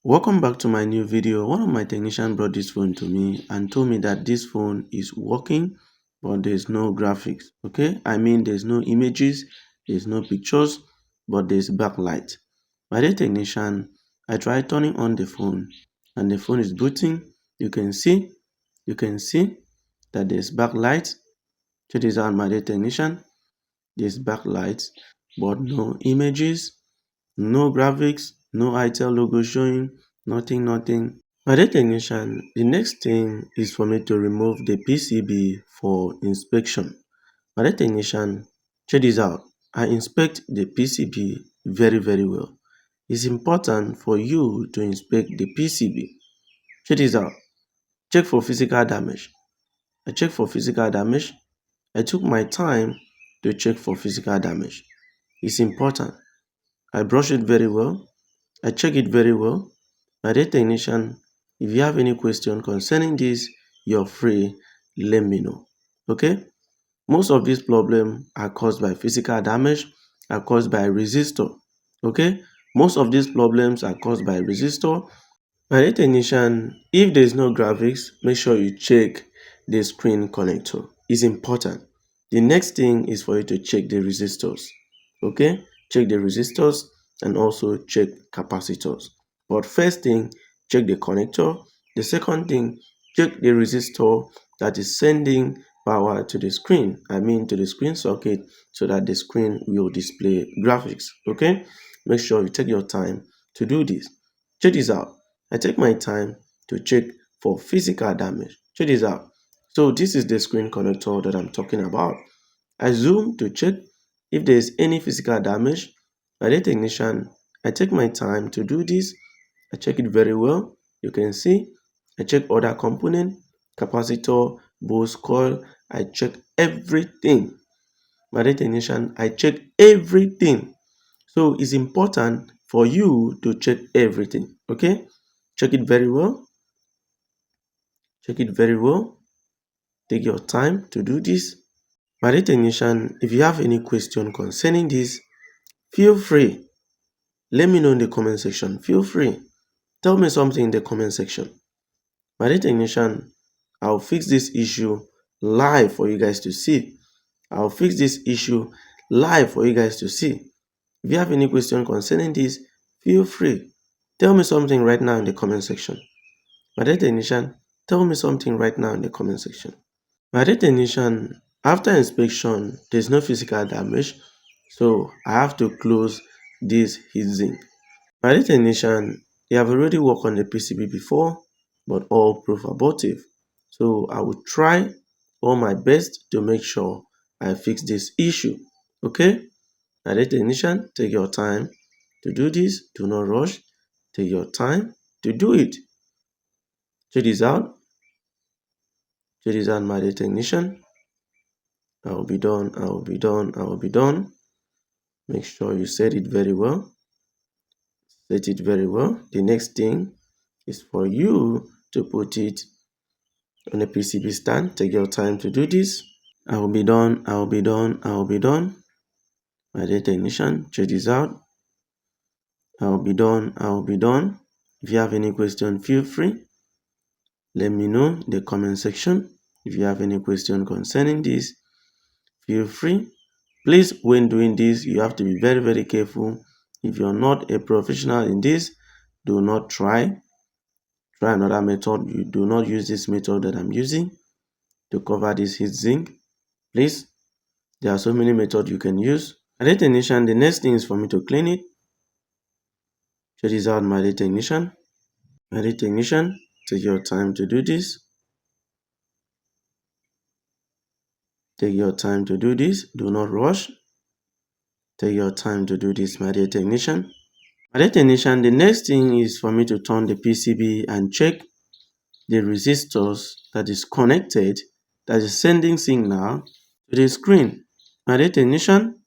Welcome back to my new video. One of my technicians brought this phone to me and told me that this phone is working, but there's no graphics. Okay, I mean there's no images, there's no pictures, but there's backlight. My dear technician, I tried turning on the phone and the phone is booting. You can see that there's backlight. Check this out, my dear technician. There's backlight, but no images, no graphics, no ITEL logo showing, nothing. My dear technician, the next thing is for me to remove the PCB for inspection. My dear technician, check this out. I inspect the PCB very well. It's important for you to inspect the PCB. Check this out. Check for physical damage. I check for physical damage. I took my time to check for physical damage. It's important. I brush it very well. I check it very well. My dear technician, if you have any question concerning this, you're free, let me know. Okay? Most of these problems are caused by physical damage, are caused by resistor. Okay? Most of these problems are caused by resistor. My dear technician, if there is no graphics, make sure you check the screen connector. It's important. The next thing is for you to check the resistors. Okay, check the resistors and also check capacitors. But first thing, check the connector. The second thing, check the resistor that is sending power to the screen, I mean to the screen socket, so that the screen will display graphics. Okay, make sure you take your time to do this. Check this out. I take my time to check for physical damage. Check this out. So this is the screen connector that I'm talking about. I zoom to check if there is any physical damage. By the technician, I take my time to do this. I check it very well. You can see I check other component, capacitor, boost coil. I check everything. By the technician, I check everything. So it's important for you to check everything. Okay, check it very well. Check it very well. Take your time to do this. My dear technician, if you have any question concerning this, feel free. Let me know in the comment section. Feel free. Tell me something in the comment section. My dear technician, I'll fix this issue live for you guys to see. I'll fix this issue live for you guys to see. If you have any question concerning this, feel free. Tell me something right now in the comment section. My dear technician, tell me something right now in the comment section. My dear technician, after inspection, there's no physical damage, so I have to close this heatsink. My dear technician, you have already worked on the PCB before, but all proof abortive. So I will try all my best to make sure I fix this issue. Okay? My dear technician, take your time to do this. Do not rush. Take your time to do it. Check this out. Check this out, my dear technician. I will be done. Make sure you set it very well. Set it very well. The next thing is for you to put it on a PCB stand. Take your time to do this. I will be done. My dear technician, check this out. I will be done. If you have any question, feel free. Let me know in the comment section. If you have any question concerning this, feel free. Please, when doing this, you have to be very careful. If you're not a professional in this, do not try another method. You do not use this method that I'm using to cover this heat zinc. Please, there are so many methods you can use. My dear technician, the next thing is for me to clean it. Check this out, my dear technician. My dear technician, take your time to do this. Take your time to do this. Do not rush. Take your time to do this, my dear technician. My dear technician, the next thing is for me to turn the PCB and check the resistors that is connected, that is sending signal to the screen. My dear technician,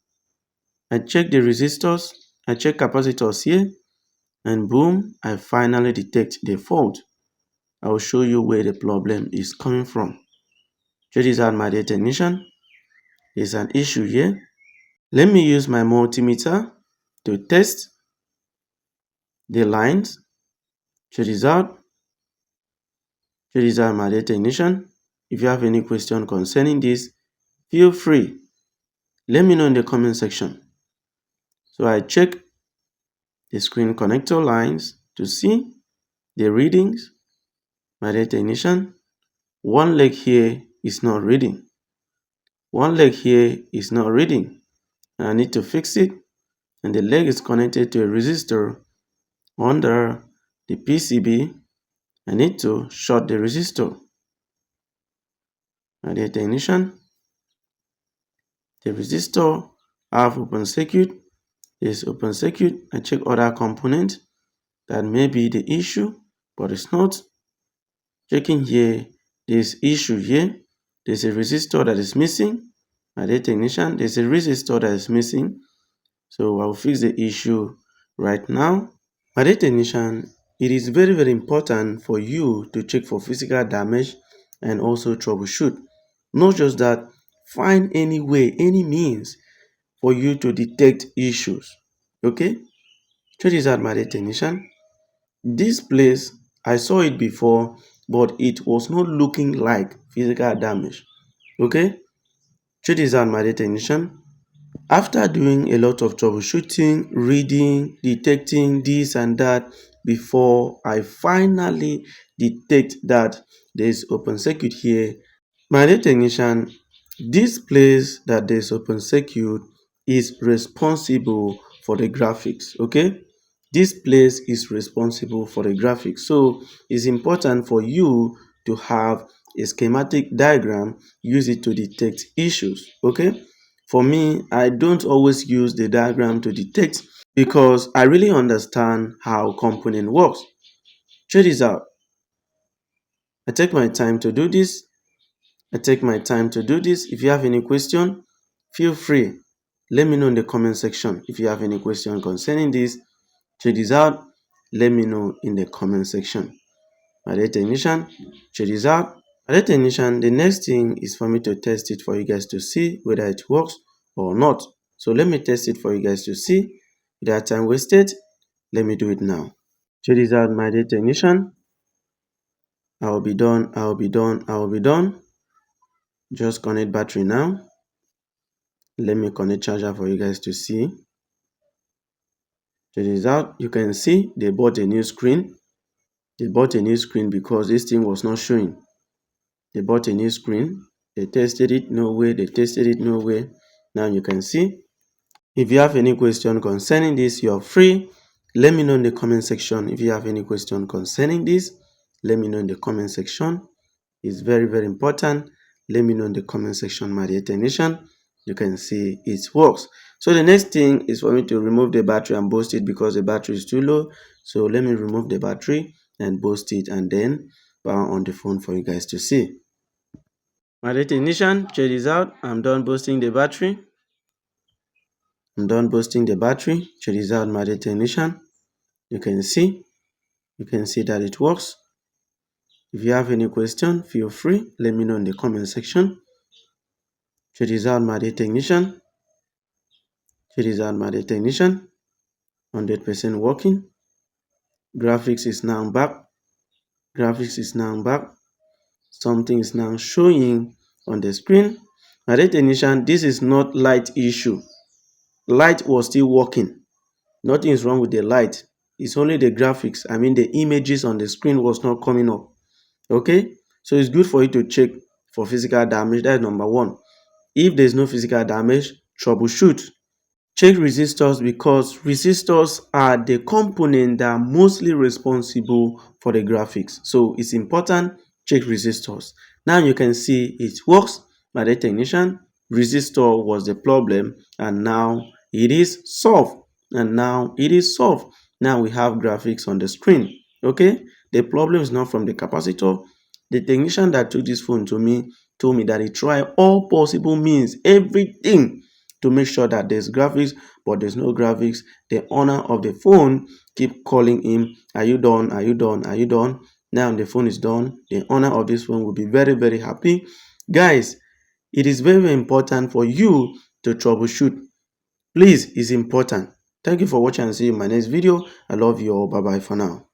I check the resistors, I check capacitors here, and boom, I finally detect the fault. I will show you where the problem is coming from. Check this out, my dear technician. There's an issue here. Let me use my multimeter to test the lines. Check this out. Check this out, my dear technician. If you have any question concerning this, feel free. Let me know in the comment section. So I check the screen connector lines to see the readings. My dear technician, one leg here is not reading. One leg here is not reading. And I need to fix it. And the leg is connected to a resistor under the PCB. I need to short the resistor. My dear technician, the resistor have open circuit. This open circuit. I check other components that may be the issue, but it's not. Checking here, this issue here. There's a resistor that is missing. My dear technician, there's a resistor that is missing. So I'll fix the issue right now. My dear technician, it is very, very important for you to check for physical damage and also troubleshoot. Not just that, find any way, any means for you to detect issues. Okay? Check this out, my dear technician. This place, I saw it before, but it was not looking like physical damage. Okay? Check this out, my dear technician. After doing a lot of troubleshooting, reading, detecting this and that, before I finally detect that there's open circuit here, my dear technician, this place that there's open circuit is responsible for the graphics. Okay, this place is responsible for the graphics, so it's important for you to have a schematic diagram. Use it to detect issues. Okay, for me, I don't always use the diagram to detect because I really understand how component works. Check this out. I take my time to do this. If you have any question, feel free. Let me know in the comment section. If you have any question concerning this, check this out. Let me know in the comment section. My dear technician, check this out. My dear technician, the next thing is for me to test it for you guys to see whether it works or not. So let me test it for you guys to see. Without time wasted, let me do it now. Check this out, my dear technician. I will be done. Just connect battery now. Let me connect charger for you guys to see. Check this out. You can see they bought a new screen. They bought a new screen because this thing was not showing. They bought a new screen. They tested it, no way. They tested it, no way. Now you can see. If you have any question concerning this, you're free. Let me know in the comment section. If you have any question concerning this, let me know in the comment section. It's very, very important. Let me know in the comment section, my dear technician. You can see it works. So the next thing is for me to remove the battery and boost it because the battery is too low. So let me remove the battery and boost it and then power on the phone for you guys to see. My dear technician, check this out. I'm done boosting the battery. Check this out, my dear technician. You can see that it works. If you have any question, feel free. Let me know in the comment section. Check this out, my dear technician. 100% working. Graphics is now back. Something is now showing on the screen. My dear technician, this is not light issue. Light was still working. Nothing is wrong with the light. It's only the graphics. I mean, the images on the screen was not coming up. Okay, so it's good for you to check for physical damage. That's number one. If there's no physical damage, troubleshoot. Check resistors because resistors are the component that are mostly responsible for the graphics. So it's important, check resistors. Now you can see it works. My dear technician, resistor was the problem and now it is solved. Now we have graphics on the screen. Okay, the problem is not from the capacitor. The technician that took this phone to me told me that he tried all possible means, everything, to make sure that there's graphics, but there's no graphics. The owner of the phone keep calling him, are you done? Now the phone is done. The owner of this phone will be very, very happy. Guys, it is very, very important for you to troubleshoot. Please, it's important. Thank you for watching and see you in my next video. I love you all. Bye bye for now.